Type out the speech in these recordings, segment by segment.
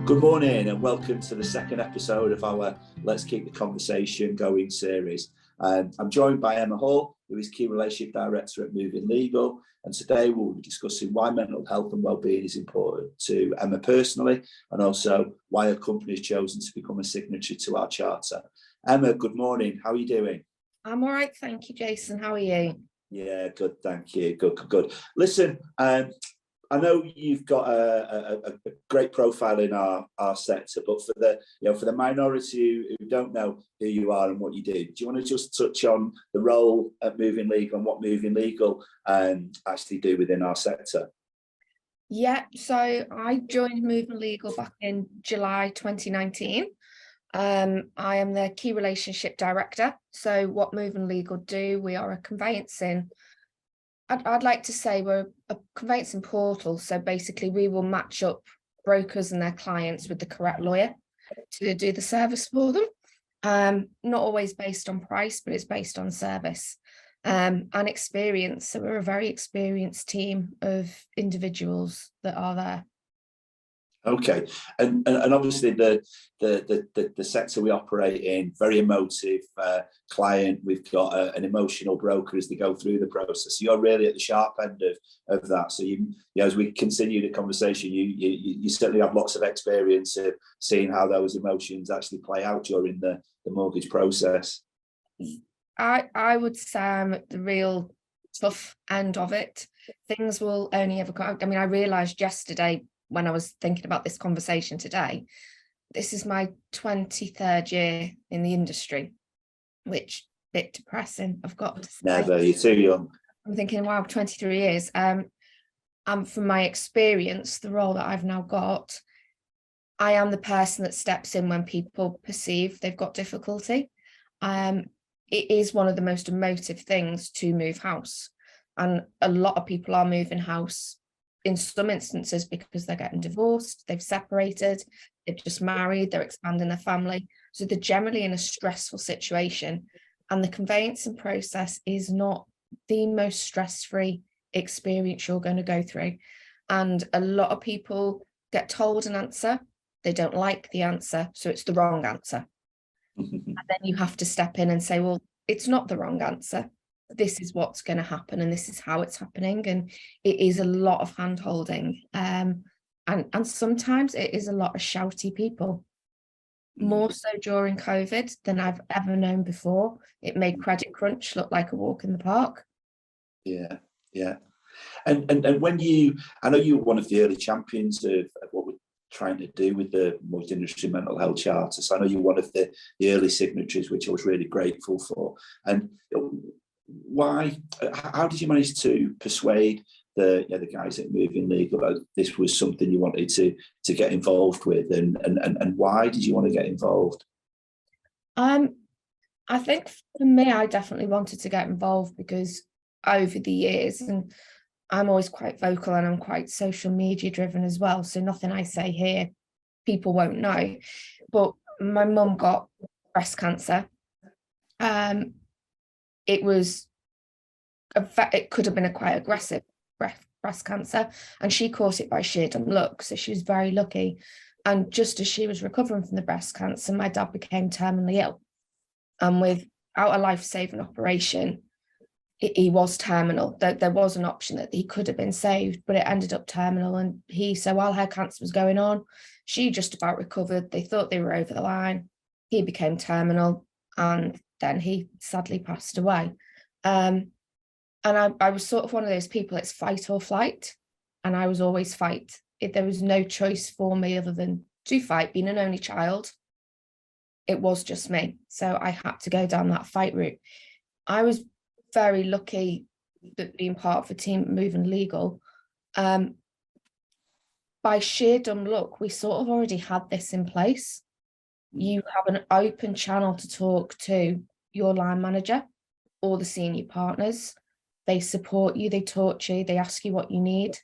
Good morning and welcome to the second episode of our Let's Keep the Conversation Going series. I'm joined by Emma Hall, who is Key Relationship Director at Moving Legal, and today we'll be discussing why mental health and wellbeing is important to Emma personally, and also why her company has chosen to become a signatory to our charter. Emma, good morning. How are you doing? I'm all right, thank you, Jason. How are you? Yeah, good, thank you. Good. Listen, I know you've got a great profile in our sector, but for the minority who don't know who you are and what you do you want to just touch on the role at Moving Legal and what Moving Legal actually do within our sector? Yeah, so I joined Moving Legal back in July 2019. I am the Key Relationship Director. So what Moving Legal do, we are a conveyancing. I'd like to say we're a conveyancing portal. So basically we will match up brokers and their clients with the correct lawyer to do the service for them. Not always based on price, but it's based on service and experience. So we're a very experienced team of individuals that are there. Okay, and obviously the sector we operate in, very emotive client. We've got an emotional broker as they go through the process. You're really at the sharp end of that. So you as we continue the conversation, you certainly have lots of experience of seeing how those emotions actually play out during the mortgage process. I would say I'm at the real tough end of it. Things will only ever come. I mean, I realised yesterday, when I was thinking about this conversation today, this is my 23rd year in the industry, which is a bit depressing, I've got to say. Never, you're too young. I'm thinking, wow, 23 years. And from my experience, the role that I've now got, I am the person that steps in when people perceive they've got difficulty. It is one of the most emotive things to move house. And a lot of people are moving house in some instances because they're getting divorced, they've separated, they've just married, they're expanding their family. So they're generally in a stressful situation. And the conveyancing process is not the most stress-free experience you're going to go through. And a lot of people get told an answer, they don't like the answer, so it's the wrong answer. And then you have to step in and say, well, it's not the wrong answer. This is what's going to happen and this is how it's happening. And it is a lot of hand holding. And sometimes it is a lot of shouty people, more so during COVID than I've ever known before. It made credit crunch look like a walk in the park. Yeah. And when I know you were one of the early champions of what we're trying to do with the multi-industry mental health charter. So I know you're one of the early signatories, which I was really grateful for. And how did you manage to persuade the guys at Moving Legal that this was something you wanted to get involved with, and why did you want to get involved? I think for me, I definitely wanted to get involved because over the years, and I'm always quite vocal and I'm quite social media driven as well, so nothing I say here people won't know, but my mum got breast cancer. It could have been a quite aggressive breast cancer, and she caught it by sheer dumb luck, so she was very lucky. And just as she was recovering from the breast cancer, my dad became terminally ill, and without a life-saving operation, he was terminal. There was an option that he could have been saved, but it ended up terminal. And so while her cancer was going on, she just about recovered. They thought they were over the line. He became terminal, and then he sadly passed away. And I was sort of one of those people, it's fight or flight. And I was always fight. There was no choice for me other than to fight. Being an only child, it was just me. So I had to go down that fight route. I was very lucky that being part of a team at Moving Legal, by sheer dumb luck, we sort of already had this in place. You have an open channel to talk to your line manager or the senior partners. They support you, they talk to you, they ask you what you need.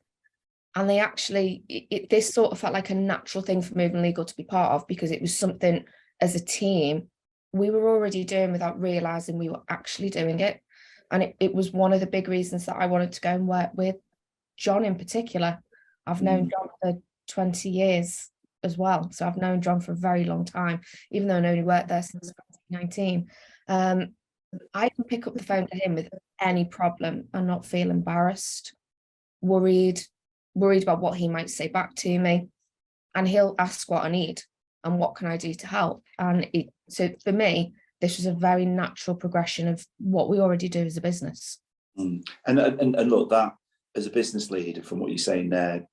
And they actually, this sort of felt like a natural thing for Moving Legal to be part of, because it was something as a team we were already doing without realising we were actually doing it. And it was one of the big reasons that I wanted to go and work with John in particular. I've known John for 20 years as well. So I've known John for a very long time, even though I only worked there since 2019. I can pick up the phone to him with any problem and not feel embarrassed, worried about what he might say back to me. And he'll ask what I need and what can I do to help. And so for me, this was a very natural progression of what we already do as a business. And look, that as a business leader, from what you're saying there,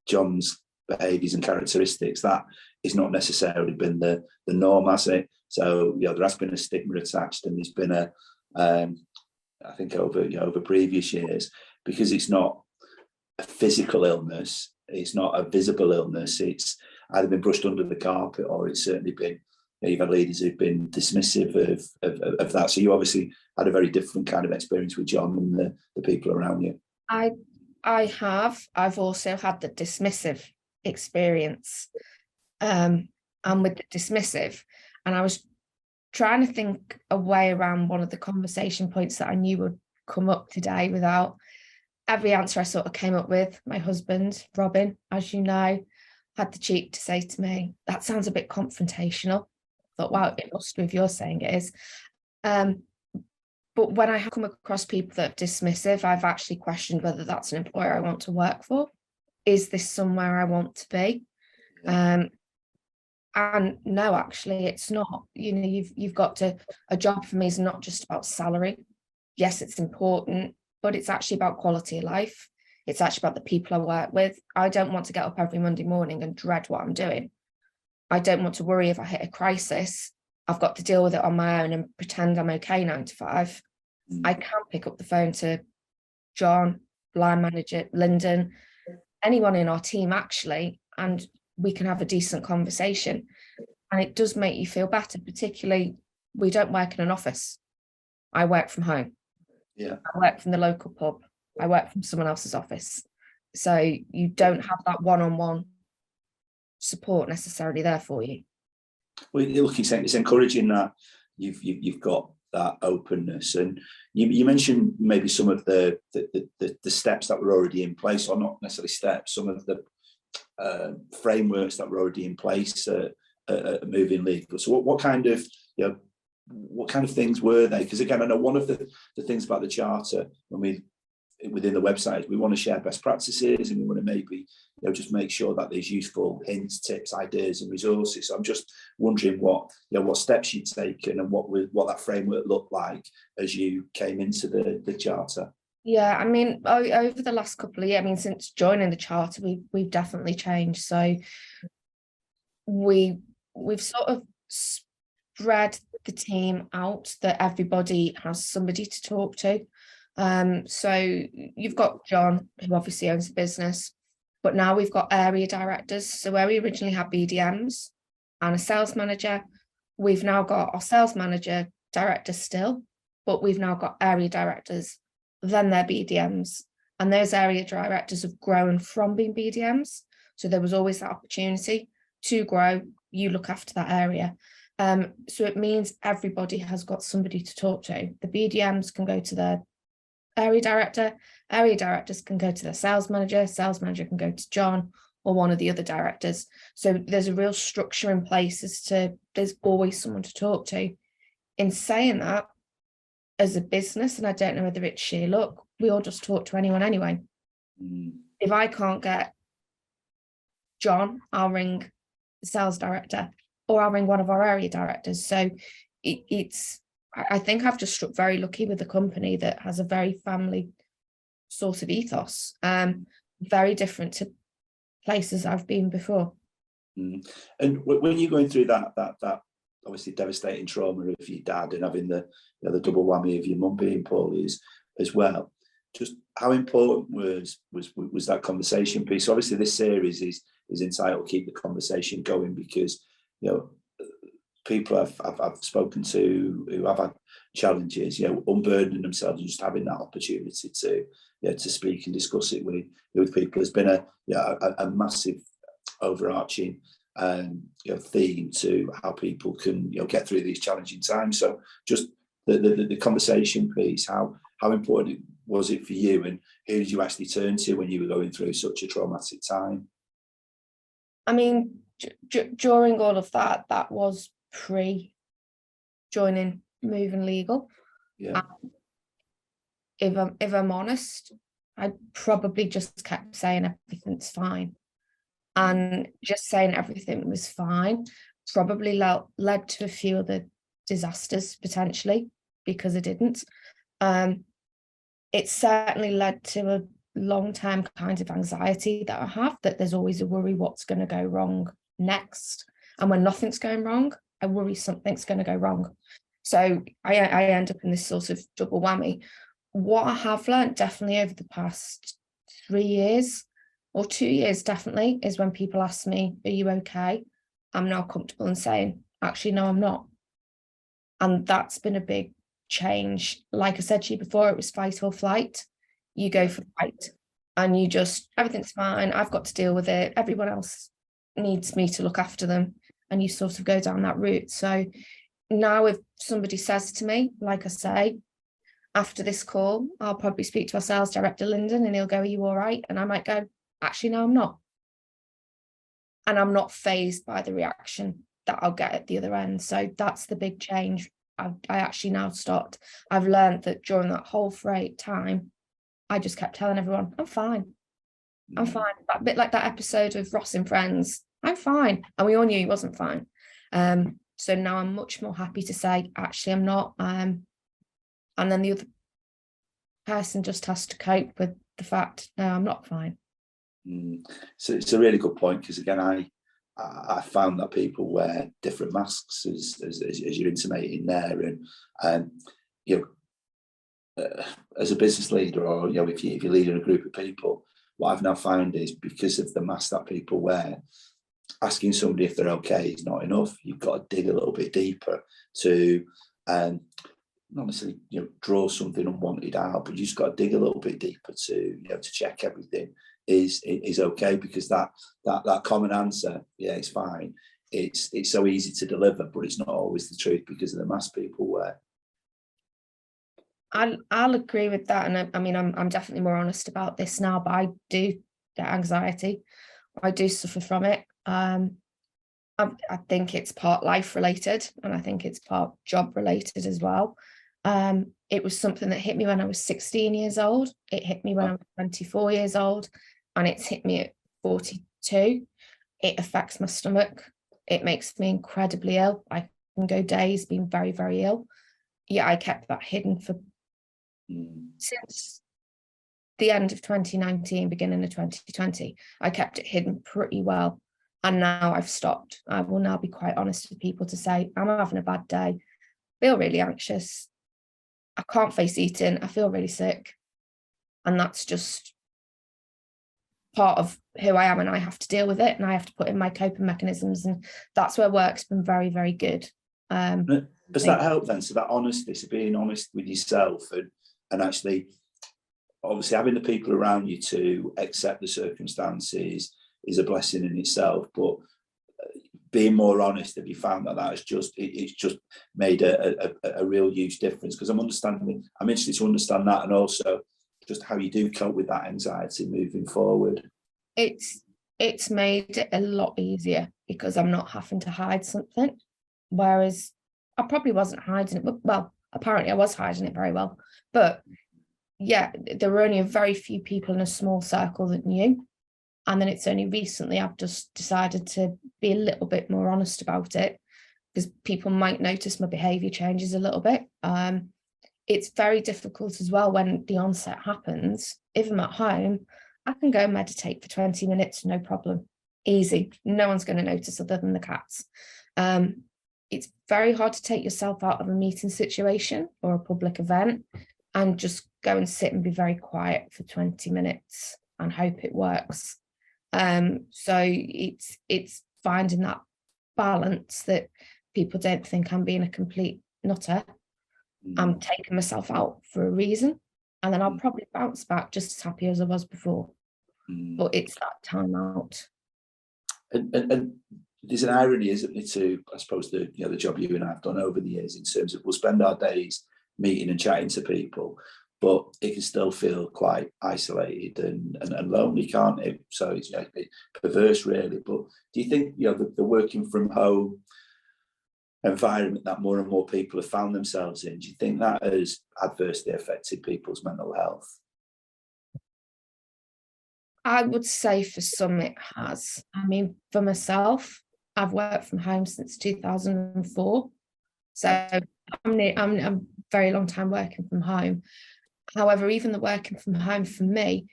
John's behaviours and characteristics, that is not necessarily been the norm, has it? So there has been a stigma attached, and there's been I think over previous years, because it's not a physical illness, it's not a visible illness, it's either been brushed under the carpet, or it's certainly been, you've had leaders who've been dismissive of that. So you obviously had a very different kind of experience with John and the people around you. I've also had the dismissive experience, and with the dismissive, and I was trying to think a way around one of the conversation points that I knew would come up today without every answer I sort of came up with. My husband, Robin, as you know, had the cheek to say to me, "That sounds a bit confrontational." I thought, wow, it must be if you're saying it is. But when I have come across people that are dismissive, I've actually questioned whether that's an employer I want to work for. Is this somewhere I want to be? And no, actually, it's not. You've got to, a job for me is not just about salary. Yes, it's important, but it's actually about quality of life. It's actually about the people I work with. I don't want to get up every Monday morning and dread what I'm doing. I don't want to worry if I hit a crisis. I've got to deal with it on my own and pretend I'm okay 9 to 5. I can pick up the phone to John, line manager, Lyndon, anyone in our team actually, and we can have a decent conversation. And it does make you feel better, particularly we don't work in an office. I work from home. Yeah. I work from the local pub. I work from someone else's office. So you don't have that one-on-one support necessarily there for you. Well, look, it's encouraging that you've got that openness, and you mentioned maybe some of the steps that were already in place, or not necessarily steps, some of the frameworks that were already in place at Moving Legal. So what kind of things were they? Because again, I know one of the things about the charter within the website is we want to share best practices, and we want to maybe just make sure that there's useful hints, tips, ideas, and resources. So I'm just wondering what steps you'd taken and what that framework looked like as you came into the charter. Yeah, I mean, over the last couple of years, I mean, since joining the charter, we've definitely changed. So we've sort of spread the team out, that everybody has somebody to talk to. So you've got John, who obviously owns the business, but now we've got area directors. So where we originally had BDMs and a sales manager, we've now got our sales manager director still, but we've now got area directors, then they're BDMs, and those area directors have grown from being BDMs. So there was always that opportunity to grow. You look after that area. So it means everybody has got somebody to talk to. The BDMs can go to their area directors can go to their sales manager can go to John or one of the other directors. So there's a real structure in place as to there's always someone to talk to. In saying that, as a business, and I don't know whether it's sheer luck, we all just talk to anyone anyway. If I can't get John, I'll ring the sales director, or I'll ring one of our area directors. So I think I've just struck very lucky with a company that has a very family sort of ethos, very different to places I've been before. And when you're going through that obviously devastating trauma of your dad and having the double whammy of your mum being poorly as well, just how important was that conversation piece? So obviously this series is entitled Keep the Conversation Going, because people I've spoken to who have had challenges, unburdening themselves and just having that opportunity to speak and discuss it with people has been a massive overarching theme to how people can get through these challenging times. So just the conversation piece, how important was it for you, and who did you actually turn to when you were going through such a traumatic time? I mean, during all of that, that was pre-joining Moving Legal. Yeah. If I'm honest, I probably just kept saying everything's fine. And just saying everything was fine probably led to a few of the disasters potentially, because I didn't. It certainly led to a long-term kind of anxiety that I have, that there's always a worry what's going to go wrong next. And when nothing's going wrong, I worry something's going to go wrong. So I end up in this sort of double whammy. What I have learned definitely over the past 3 years or 2 years definitely is when people ask me, are you okay? I'm now comfortable in saying, actually, no, I'm not. And that's been a big change. Like I said to you before, it was fight or flight. You go for fight and you just, everything's fine. I've got to deal with it. Everyone else needs me to look after them. And you sort of go down that route. So now if somebody says to me, like I say, after this call, I'll probably speak to our sales director, Lyndon, and he'll go, are you all right? And I might go, actually, no, I'm not. And I'm not fazed by the reaction that I'll get at the other end. So that's the big change. I actually now stopped. I've learned that during that whole freight time, I just kept telling everyone, I'm fine. I'm fine. A bit like that episode of Ross and Friends, I'm fine. And we all knew he wasn't fine. So now I'm much more happy to say, actually, I'm not. And then the other person just has to cope with the fact, no, I'm not fine. So it's a really good point, because again, I found that people wear different masks as you're intimating there, and you know, as a business leader, or you know, if you're leading a group of people, what I've now found is, because of the mask that people wear, asking somebody if they're okay is not enough. You've got to dig a little bit deeper to not necessarily, you know, draw something unwanted out, but you just got to dig a little bit deeper to, you know, to check everything is okay, because that common answer, yeah, it's fine, it's so easy to deliver, but it's not always the truth because of the mask people wear. I'll agree with that, and I mean I'm definitely more honest about this now, but I do get anxiety. I do suffer from it. I think it's part life related, and I think it's part job related as well. It was something that hit me when I was 16 years old. It hit me when I was 24 years old, and it's hit me at 42. It affects my stomach. It makes me incredibly ill. I can go days being very, very ill. Yeah, I kept that hidden for since the end of 2019, beginning of 2020. I kept it hidden pretty well. And now I've stopped. I will now be quite honest with people to say, I'm having a bad day, feel really anxious, I can't face eating, I feel really sick. And that's just part of who I am, and I have to deal with it, and I have to put in my coping mechanisms, and that's where work's been very, very good. Does that help then? So that honesty, so being honest with yourself, and actually, obviously having the people around you to accept the circumstances is a blessing in itself, but being more honest, have you found that has just, it's just made a real huge difference? Because I'm interested to understand that, and also just how you do cope with that anxiety moving forward. It's made it a lot easier because I'm not having to hide something, whereas I probably wasn't hiding it, but well, apparently I was hiding it very well. But yeah, there were only a very few people in a small circle that knew. And then it's only recently I've just decided to be a little bit more honest about it, because people might notice my behaviour changes a little bit. It's very difficult as well when the onset happens. If I'm at home, I can go meditate for 20 minutes, no problem. Easy. No one's going to notice other than the cats. It's very hard to take yourself out of a meeting situation or a public event and just go and sit and be very quiet for 20 minutes and hope it works. So it's finding that balance that people don't think I'm being a complete nutter. I'm taking myself out for a reason, and then I'll probably bounce back just as happy as I was before. But it's that time out. And there's an irony, isn't it, to, I suppose, the job you and I have done over the years, in terms of we'll spend our days meeting and chatting to people, but it can still feel quite isolated and lonely, can't it? So it's a bit perverse, really. But do you think, the working from home environment that more and more people have found themselves in, do you think that has adversely affected people's mental health? I would say for some it has. I mean, for myself, I've worked from home since 2004. So I'm a very long time working from home. However, even the working from home for me,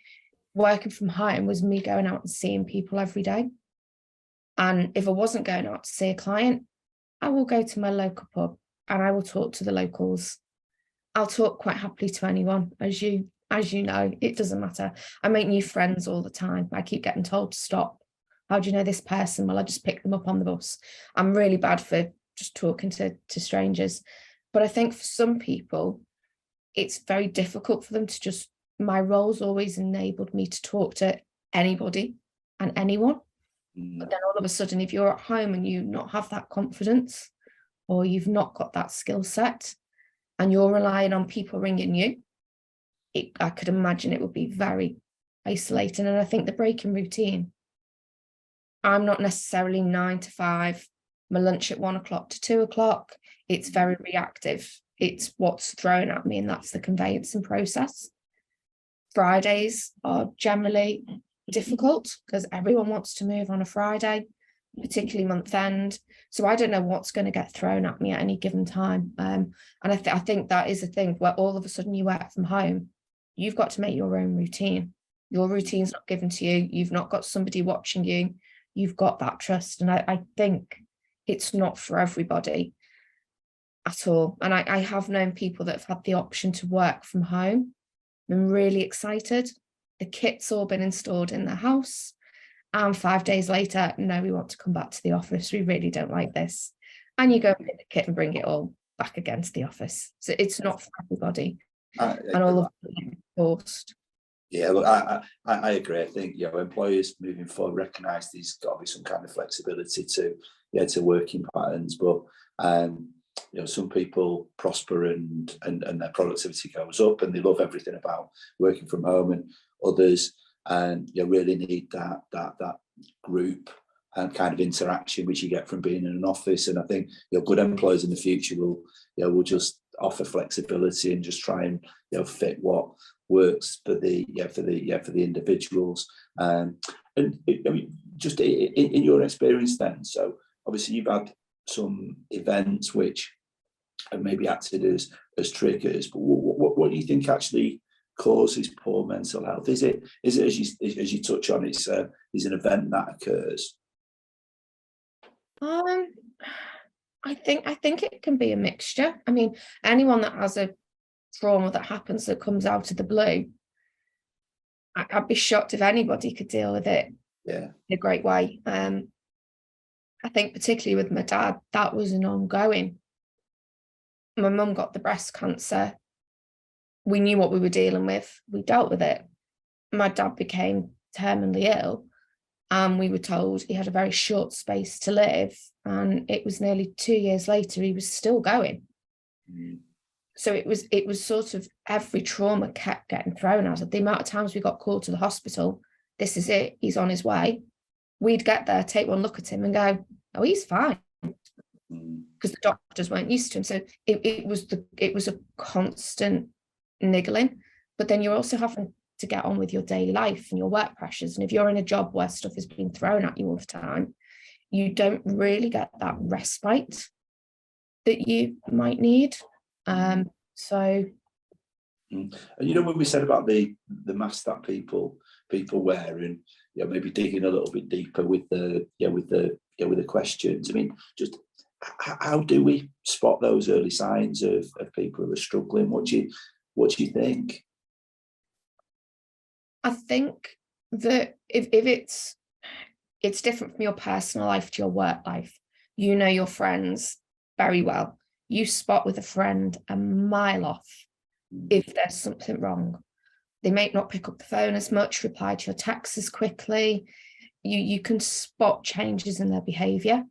working from home was me going out and seeing people every day. And if I wasn't going out to see a client, I will go to my local pub and I will talk to the locals. I'll talk quite happily to anyone, as you know, it doesn't matter. I make new friends all the time. I keep getting told to stop. How do you know this person? Well, I just pick them up on the bus. I'm really bad for just talking to strangers. But I think for some people, it's very difficult for them to just, my role's always enabled me to talk to anybody and anyone. But then all of a sudden, if you're at home and you not have that confidence, or you've not got that skill set, and you're relying on people ringing you, I could imagine it would be very isolating. And I think the breaking routine, I'm not necessarily 9 to 5, my lunch at 1 o'clock to 2 o'clock. It's very reactive. It's what's thrown at me, and that's the conveyancing process. Fridays are generally difficult because everyone wants to move on a Friday, particularly month end. So I don't know what's going to get thrown at me at any given time. And I think that is a thing where all of a sudden you work from home, you've got to make your own routine. Your routine's not given to you. You've not got somebody watching you. You've got that trust. And I think it's not for everybody at all. And I have known people that have had the option to work from home. I'm really excited. The kit's all been installed in the house. And 5 days later, no, we want to come back to the office. We really don't like this. And you go and pick the kit and bring it all back again to the office. So it's not for everybody. And all of them forced. Yeah, look, I agree. I think employers moving forward recognise there's got to be some kind of flexibility to working patterns, but some people prosper and their productivity goes up and they love everything about working from home, and others and you really need that group and kind of interaction which you get from being in an office. And I think good employers in the future will just offer flexibility and just try and fit what works for the individuals. And just in your experience then, so obviously you've had some events which have maybe acted as triggers, but what do you think actually causes poor mental health? Is it as you touch on, it's an event that occurs? I think it can be a mixture. I mean, anyone that has a trauma that happens that comes out of the blue, I'd be shocked if anybody could deal with it in a great way. I think particularly with my dad, that was an ongoing. My mum got the breast cancer. We knew what we were dealing with. We dealt with it. My dad became terminally ill, and we were told he had a very short space to live. And it was nearly 2 years later, he was still going. So it was sort of every trauma kept getting thrown at it. The amount of times we got called to the hospital, this is it, he's on his way. We'd get there, take one look at him and go, oh, he's fine. Because the doctors weren't used to him. So it was a constant niggling. But then you're also having to get on with your daily life and your work pressures. And if you're in a job where stuff is being thrown at you all the time, you don't really get that respite that you might need. And when we said about the mask that people wear, and maybe digging a little bit deeper with the questions. I mean, just how do we spot those early signs of people who are struggling? What do you think? I think that if it's different from your personal life to your work life. You know your friends very well. You spot with a friend a mile off if there's something wrong. They may not pick up the phone as much, reply to your texts as quickly. You can spot changes in their behaviour.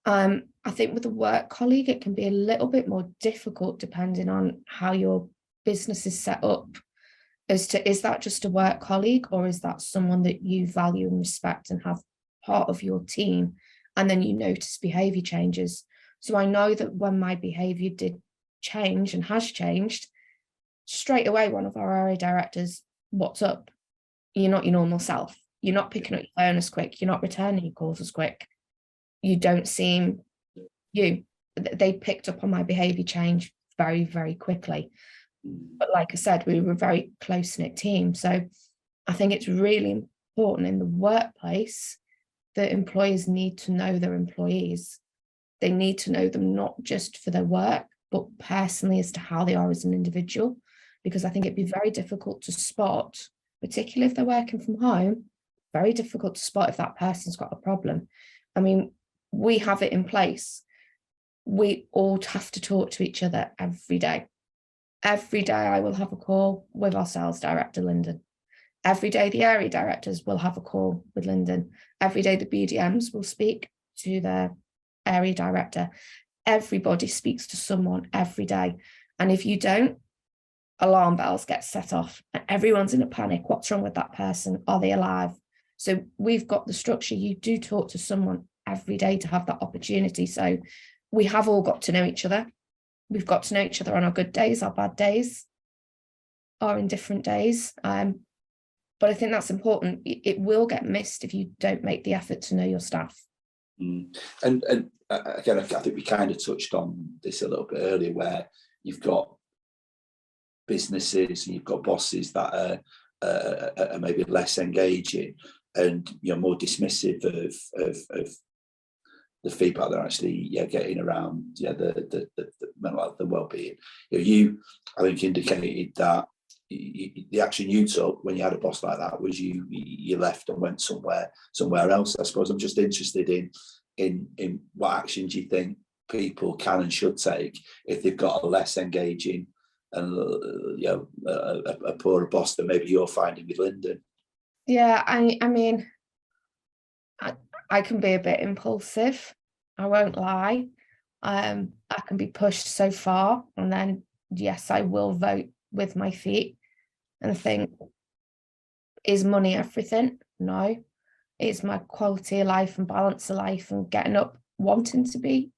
I think with a work colleague, it can be a little bit more difficult depending on how your business is set up as to, is that just a work colleague, or is that someone that you value and respect and have part of your team? And then you notice behavior changes. So I know that when my behavior did change and has changed, straight away, one of our area directors, what's up? You're not your normal self. You're not picking up your phone as quick. You're not returning your calls as quick. You don't seem you. They picked up on my behavior change very, very quickly. But like I said, we were a very close-knit team. So I think it's really important in the workplace that employers need to know their employees. They need to know them not just for their work, but personally as to how they are as an individual. Because I think it'd be very difficult to spot, particularly if they're working from home, very difficult to spot if that person's got a problem. I mean, we have it in place. We all have to talk to each other every day. Every day I will have a call with our sales director, Lyndon. Every day the area directors will have a call with Lyndon. Every day the BDMs will speak to their area director. Everybody speaks to someone every day. And if you don't, alarm bells get set off and everyone's in a panic. What's wrong with that person? Are they alive? So we've got the structure. You do talk to someone every day to have that opportunity. So we have all got to know each other. We've got to know each other on our good days, our bad days, our indifferent days. But I think that's important. It will get missed if you don't make the effort to know your staff. And again, I think we kind of touched on this a little bit earlier, where you've got businesses and you've got bosses that are maybe less engaging and more dismissive of the feedback they're actually getting around the mental health and well-being. You I think indicated that the action you took when you had a boss like that was you left and went somewhere else. I suppose I'm just interested in what actions you think people can and should take if they've got a less engaging and a poorer boss than maybe you're finding with Lyndon. Yeah, I mean, I can be a bit impulsive. I won't lie. I can be pushed so far, and then yes, I will vote with my feet and think, is money everything? No. It's my quality of life and balance of life and getting up wanting to be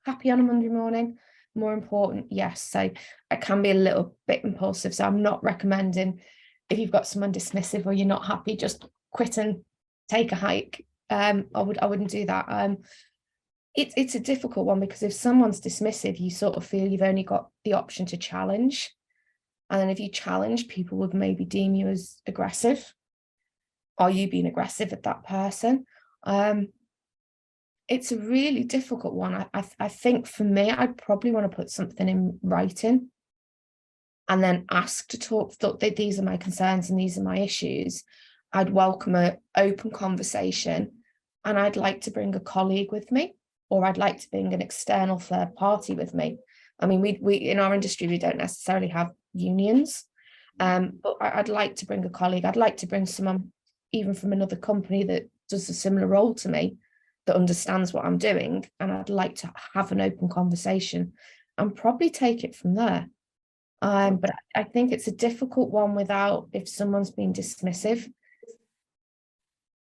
happy on a Monday morning more important. Yes, so I can be a little bit impulsive. So I'm not recommending, if you've got someone dismissive or you're not happy, just quit and take a hike. I wouldn't do that. It's a difficult one, because if someone's dismissive, you sort of feel you've only got the option to challenge. And then if you challenge, people would maybe deem you as aggressive. Are you being aggressive at that person? It's a really difficult one. I think for me, I'd probably want to put something in writing and then ask to talk. These are my concerns and these are my issues. I'd welcome an open conversation, and I'd like to bring a colleague with me, or I'd like to bring an external third party with me. I mean, we in our industry, we don't necessarily have unions, but I'd like to bring a colleague. I'd like to bring someone even from another company that does a similar role to me, that understands what I'm doing, and I'd like to have an open conversation and probably take it from there. But I think it's a difficult one if someone's being dismissive,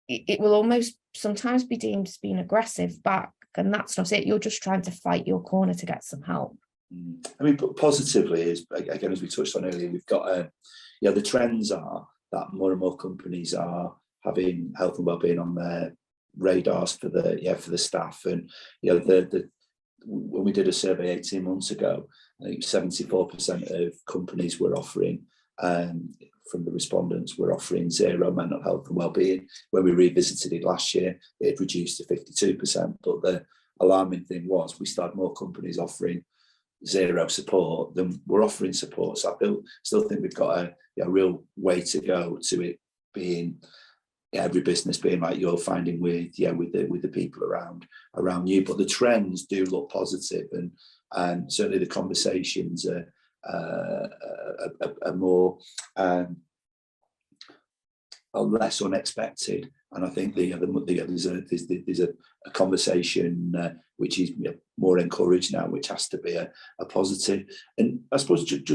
it will almost sometimes be deemed as being aggressive back, and that's not it. You're just trying to fight your corner to get some help. I mean, but positively is, again, as we touched on earlier, we've got the trends are that more and more companies are having health and wellbeing on their radars for the staff. And when we did a survey 18 months ago, I think 74% of companies were offering, from the respondents, were offering zero mental health and wellbeing. When we revisited it last year, it had reduced to 52%. But the alarming thing was we started more companies offering zero support than we're offering support. So I still think we've got a real way to go to it being, every business being like you're finding with the people around you. But the trends do look positive, and certainly the conversations are more are less unexpected. And I think there's a conversation which is more encouraged now, which has to be a positive. And I suppose just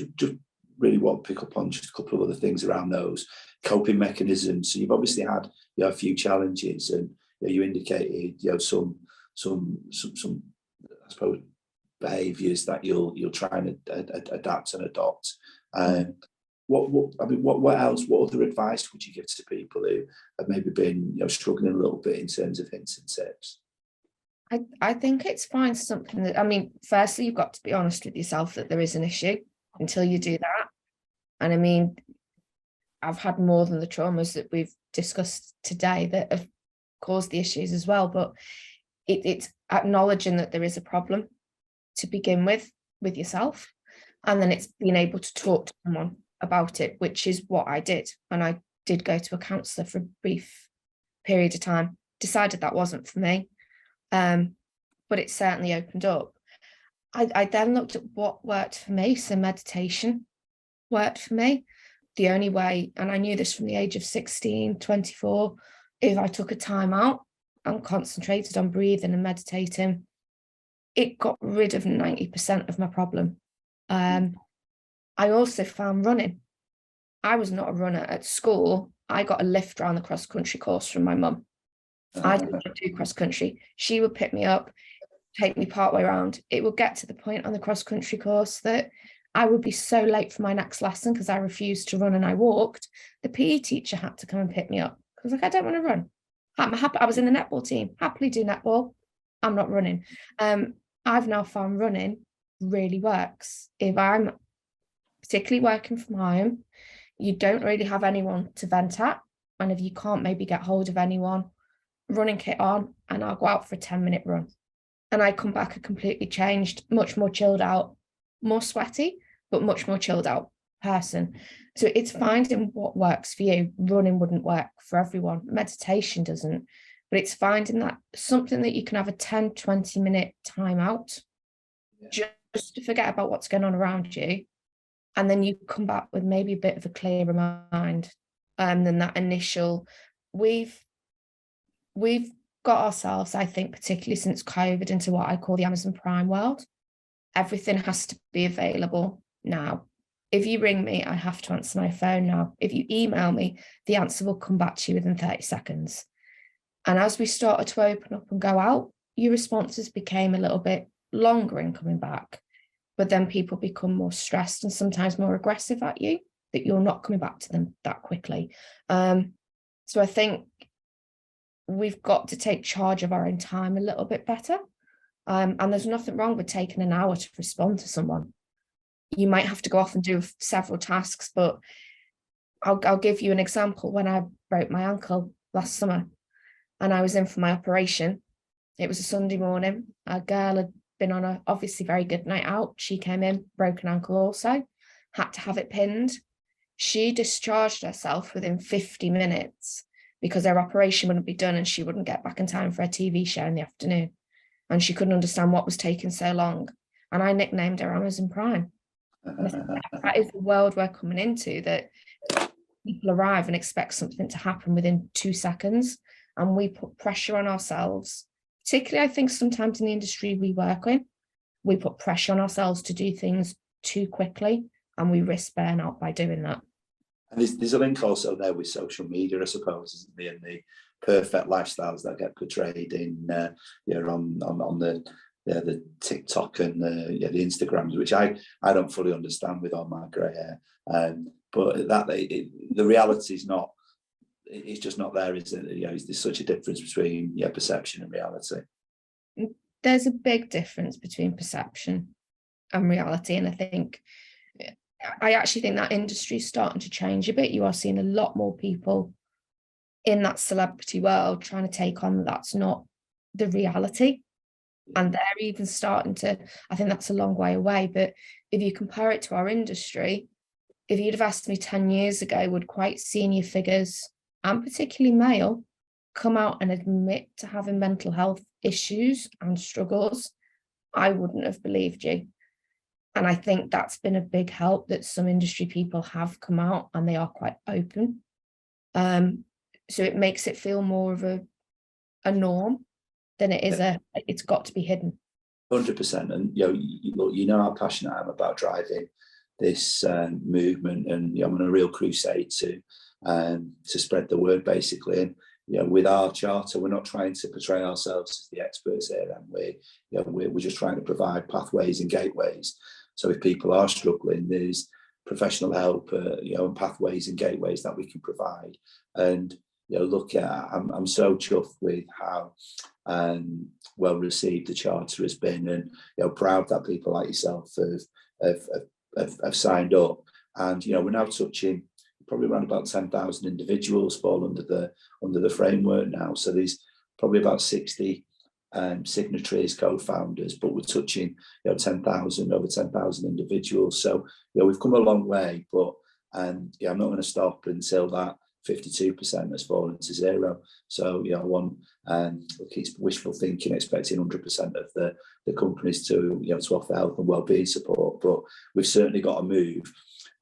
really want to pick up on just a couple of other things around those coping mechanisms. So you've obviously had, you know, a few challenges, and you indicated, you know, some I suppose behaviours that you'll try and adapt and adopt. What else? What other advice would you give to people who have maybe been, you know, struggling a little bit in terms of hints and tips? I think it's fine. Something that, I mean, firstly, you've got to be honest with yourself that there is an issue. Until you do that, and I mean, I've had more than the traumas that we've discussed today that have caused the issues as well, but it's acknowledging that there is a problem to begin with yourself, and then it's being able to talk to someone about it, which is what I did. And I did go to a counsellor for a brief period of time, decided that wasn't for me, but it certainly opened up. I then looked at what worked for me. So meditation worked for me. The only way, and I knew this from the age of 16, 24, if I took a time out and concentrated on breathing and meditating, it got rid of 90% of my problem. I also found running. I was not a runner at school. I got a lift around the cross-country course from my mum. I didn't do cross-country. She would pick me up, take me partway around. It would get to the point on the cross-country course that I would be so late for my next lesson because I refused to run and I walked. The PE teacher had to come and pick me up. I was like, I don't want to run. I was in the netball team, happily do netball. I'm not running. I've now found running really works. If I'm particularly working from home, you don't really have anyone to vent at. And if you can't maybe get hold of anyone, running kit on, and I'll go out for a 10-minute run. And I come back a completely changed, much more chilled out, more sweaty, but much more chilled out person. So it's finding what works for you. Running wouldn't work for everyone. Meditation doesn't, but it's finding that something that you can have a 10, 20-minute time out, just to forget about what's going on around you. And then you come back with maybe a bit of a clearer mind. Than that initial, we've got ourselves, I think, particularly since COVID, into what I call the Amazon Prime world. Everything has to be available now. If you ring me, I have to answer my phone now. If you email me, the answer will come back to you within 30 seconds. And as we started to open up and go out, your responses became a little bit longer in coming back. But then people become more stressed and sometimes more aggressive at you, that you're not coming back to them that quickly. So I think we've got to take charge of our own time a little bit better. And there's nothing wrong with taking an hour to respond to someone. You might have to go off and do several tasks, but I'll give you an example. When I broke my ankle last summer and I was in for my operation, it was a Sunday morning. A girl had been on a obviously very good night out. She came in, broken ankle also, had to have it pinned. She discharged herself within 50 minutes because her operation wouldn't be done and she wouldn't get back in time for a TV show in the afternoon. And she couldn't understand what was taking so long. And I nicknamed her Amazon Prime. That is the world we're coming into, that people arrive and expect something to happen within 2 seconds. And we put pressure on ourselves, particularly I think sometimes in the industry we work in, we put pressure on ourselves to do things too quickly, and we risk burnout by doing that. And there's a link also there with social media, I suppose, isn't there? And the perfect lifestyles that get portrayed in on the TikTok and the Instagrams, which I don't fully understand with all my grey hair. But the reality is not. It's just not there, is it? There's such a difference between perception and reality. There's a big difference between perception and reality, and I actually think that industry is starting to change a bit. You are seeing a lot more people in that celebrity world trying to take on that's not the reality. And they're even starting to, I think that's a long way away. But if you compare it to our industry, if you'd have asked me 10 years ago, would quite senior figures, and particularly male, come out and admit to having mental health issues and struggles, I wouldn't have believed you. And I think that's been a big help, that some industry people have come out and they are quite open. So it makes it feel more of a norm than it is it's got to be hidden. 100%. And look, how passionate I am about driving this movement, and I'm on a real crusade to spread the word, basically. And with our charter, we're not trying to portray ourselves as the experts here, and we're just trying to provide pathways and gateways. So if people are struggling, there's professional help, and pathways and gateways that we can provide. And look, I'm so chuffed with how well received the charter has been, and proud that people like yourself have signed up. And we're now touching probably around about 10,000 individuals fall under the framework now. So there's probably about 60 signatories, co-founders, but we're touching over 10,000 individuals. So we've come a long way, but I'm not going to stop until that 52% has fallen to zero. So it's wishful thinking, expecting 100% of the companies to offer health and wellbeing support, but we've certainly got to move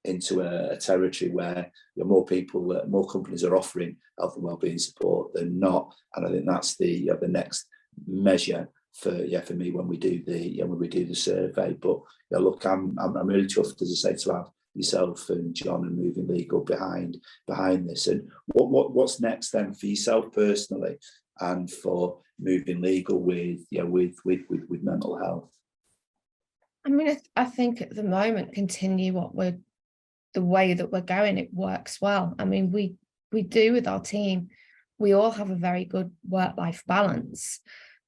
into a territory where more companies are offering health and wellbeing support than not, and I think that's the next measure for me when we do the survey. But look, I'm really chuffed, as I say, to have yourself and John and Moving Legal behind this. And what's next then for yourself personally and for Moving Legal with mental health? I mean, I think at the moment, continue the way that we're going, it works well. I mean, we do with our team, we all have a very good work-life balance.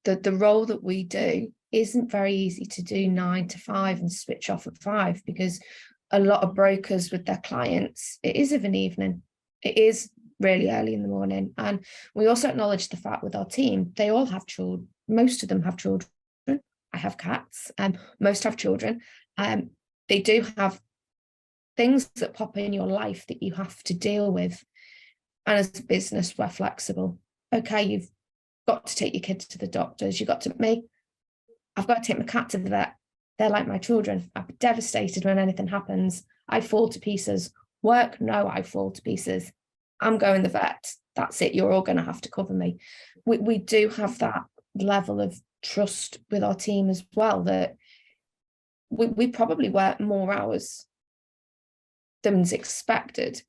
The role that we do isn't very easy to do 9 to 5 and switch off at 5, because a lot of brokers with their clients, it is of an evening, it is really early in the morning. And we also acknowledge the fact with our team, they all have children, most of them have children. I have cats, and most have children. They do have things that pop in your life that you have to deal with. And as a business, we're flexible. Okay, you've got to take your kids to the doctors. I've got to take my cat to the vet. They're like my children. I'm devastated when anything happens. I fall to pieces. Work, no, I fall to pieces. I'm going to the vet. That's it. You're all going to have to cover me. We do have that level of trust with our team as well, that we probably work more hours than's expected,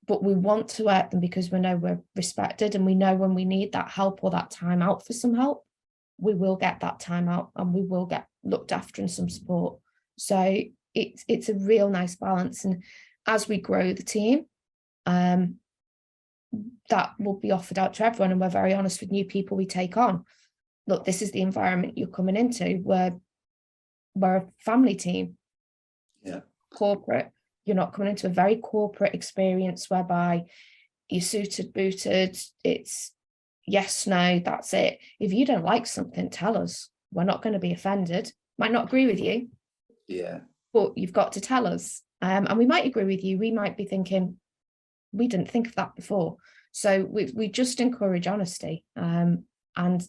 but we want to work them because we know we're respected, and we know when we need that help or that time out for some help, we will get that time out and we will get looked after and some support. So it's a real nice balance. And as we grow the team, that will be offered out to everyone, and we're very honest with new people we take on. Look, this is the environment you're coming into. We're a family team. Yeah. Corporate. You're not coming into a very corporate experience whereby you're suited, booted. It's yes, no, that's it. If you don't like something, tell us. We're not going to be offended. Might not agree with you. Yeah. But you've got to tell us. And we might agree with you. We might be thinking, we didn't think of that before. So we just encourage honesty. And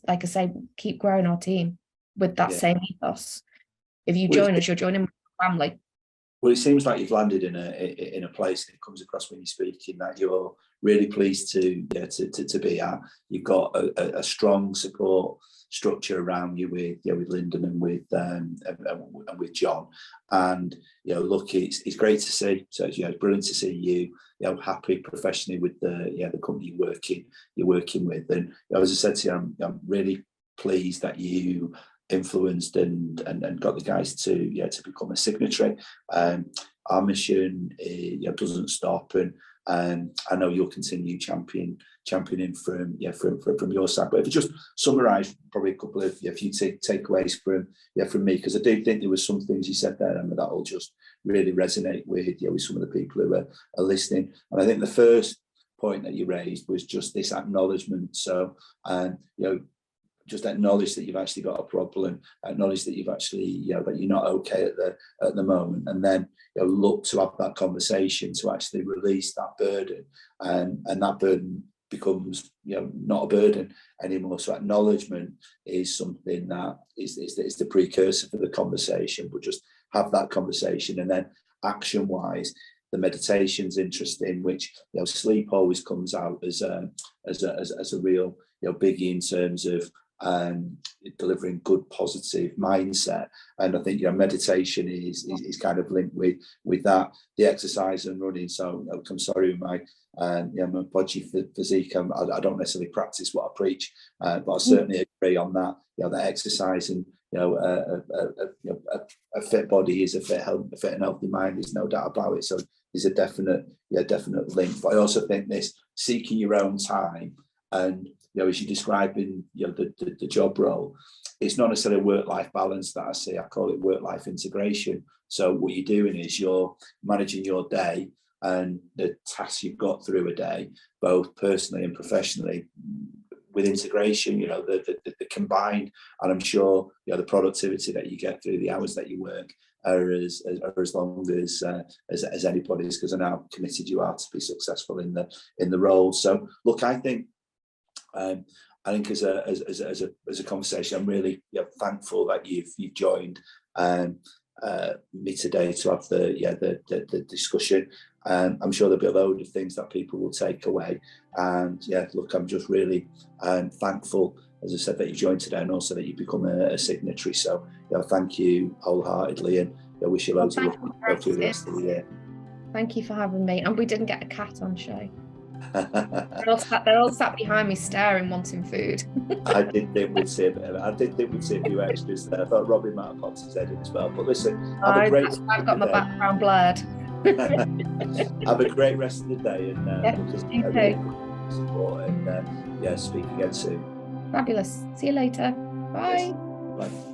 like I say, keep growing our team with that same ethos. If you join us, you're joining my family. Well, it seems like you've landed in a place, and it comes across when you're speaking, that you're really pleased to be at. You've got a strong support structure around you with Lyndon and with John, and look, it's great to see. So it's brilliant to see you happy professionally with the company you're working with. And as I said to you, I'm really pleased that you influenced and got the guys to become a signatory. Our mission doesn't stop, and I know you'll continue championing from your side. But if you just summarise probably a couple of few takeaways from me, because I do think there was some things you said there, Emma, that will just really resonate with some of the people who are listening. And I think the first point that you raised was just this acknowledgement. So just acknowledge that you've actually got a problem, acknowledge that you've actually, that you're not okay at the moment, and then look to have that conversation to actually release that burden, and that burden becomes not a burden anymore. So acknowledgement is something that is the precursor for the conversation, but just have that conversation. And then action wise, the meditation's interesting, which sleep always comes out as a real biggie in terms of delivering good positive mindset. And I think meditation is kind of linked with that, the exercise and running. So I'm sorry with my my podgy physique, I don't necessarily practice what I preach, but I certainly agree on that. That exercise and a fit body is a fit and healthy mind. There's no doubt about it. So there's a definite link. But I also think this seeking your own time, and as you're describing the job role, it's not necessarily a work-life balance that I see. I call it work-life integration. So what you're doing is you're managing your day and the tasks you've got through a day, both personally and professionally, with integration, the combined, and I'm sure the productivity that you get through the hours that you work are as long as anybody's, because I know how committed you are to be successful in the role. So look, I think as a conversation, I'm really thankful that you've joined me today to have the discussion. I'm sure there'll be a load of things that people will take away. And look, I'm just really thankful, as I said, that you joined today, and also that you become a signatory. So thank you wholeheartedly, and I wish you loads of luck go through the rest of the year. Thank you for having me. And we didn't get a cat on show. They're all sat behind me staring, wanting food. I did think we'd see a few extras there. I thought Robbie might have popped his head in as well. But listen, have a great rest of the day. I've got my background blurred. Have a great rest of the day, and you too. Support, and speak again soon. Fabulous. See you later. Bye. Yes. Bye.